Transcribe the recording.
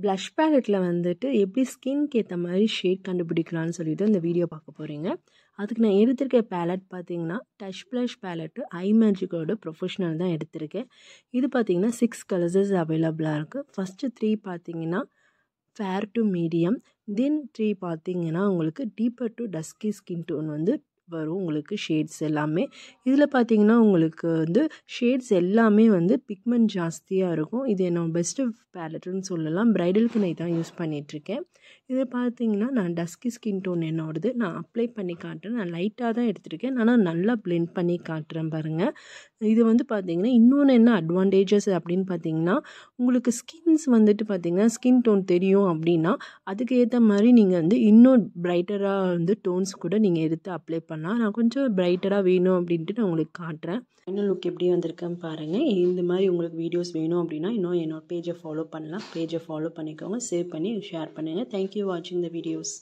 Plus பேலெட்டில் வந்துட்டு எப்படி ஸ்கின்க்கு ஏற்ற மாதிரி ஷேட் கண்டுபிடிக்கலான்னு சொல்லிட்டு இந்த வீடியோ பார்க்க போகிறீங்க. அதுக்கு நான் எடுத்திருக்க பேலட் பார்த்தீங்கன்னா டச் ப்ளஷ் பேலட்டு ஐ மேஜிக்கோட ப்ரொஃபஷ்னல் தான் எடுத்திருக்கேன். இது பார்த்தீங்கன்னா 6 கலர்ஸஸ் அவைலபிளாக இருக்குது. ஃபஸ்ட்டு 3 பார்த்தீங்கன்னா ஃபேர் டு மீடியம், தென் 3 பார்த்தீங்கன்னா உங்களுக்கு deeper to dusky skin tone வந்து வரும் உங்களுக்கு ஷேட்ஸ் எல்லாமே. இதில் பார்த்தீங்கன்னா உங்களுக்கு வந்து ஷேட்ஸ் எல்லாமே வந்து பிக்மெண்ட் ஜாஸ்தியாக இருக்கும். இது என்னோட பெஸ்ட்டு பேலட்டுன்னு சொல்லலாம். ப்ரைடலுக்கு நான் தான் யூஸ் பண்ணிகிட்ருக்கேன். இதை பார்த்தீங்கன்னா நான் டஸ்கி ஸ்கின் டோன் என்னோடது நான் அப்ளை பண்ணி காட்டுறேன். நான் லைட்டாக தான் எடுத்திருக்கேன், ஆனால் நல்லா பிளெண்ட் பண்ணி காட்டுறேன் பாருங்கள். இது வந்து பார்த்தீங்கன்னா இன்னொன்று என்ன அட்வான்டேஜஸ் அப்படின்னு பார்த்தீங்கன்னா, உங்களுக்கு ஸ்கின்ஸ் வந்துட்டு பார்த்தீங்கன்னா ஸ்கின் டோன் தெரியும் அப்படின்னா அதுக்கு ஏற்ற மாதிரி நீங்கள் வந்து இன்னும் பிரைட்டராக வந்து டோன்ஸ் கூட நீங்கள் எடுத்து அப்ளை பண்ணலாம். நான் கொஞ்சம் பிரைட்டராக வேணும் அப்படின்ட்டு நான் உங்களுக்கு காட்டுறேன். ஃபைனல் லுக் எப்படி வந்திருக்கேன்னு பாருங்கள். இந்த மாதிரி உங்களுக்கு வீடியோஸ் வேணும் அப்படின்னா இன்னும் என்னோட பேஜை ஃபாலோ பண்ணலாம். பேஜை ஃபாலோ பண்ணிக்கோங்க, சேவ் பண்ணி ஷேர் பண்ணுங்கள். தேங்க்யூ வாட்சிங் த வீடியோஸ்.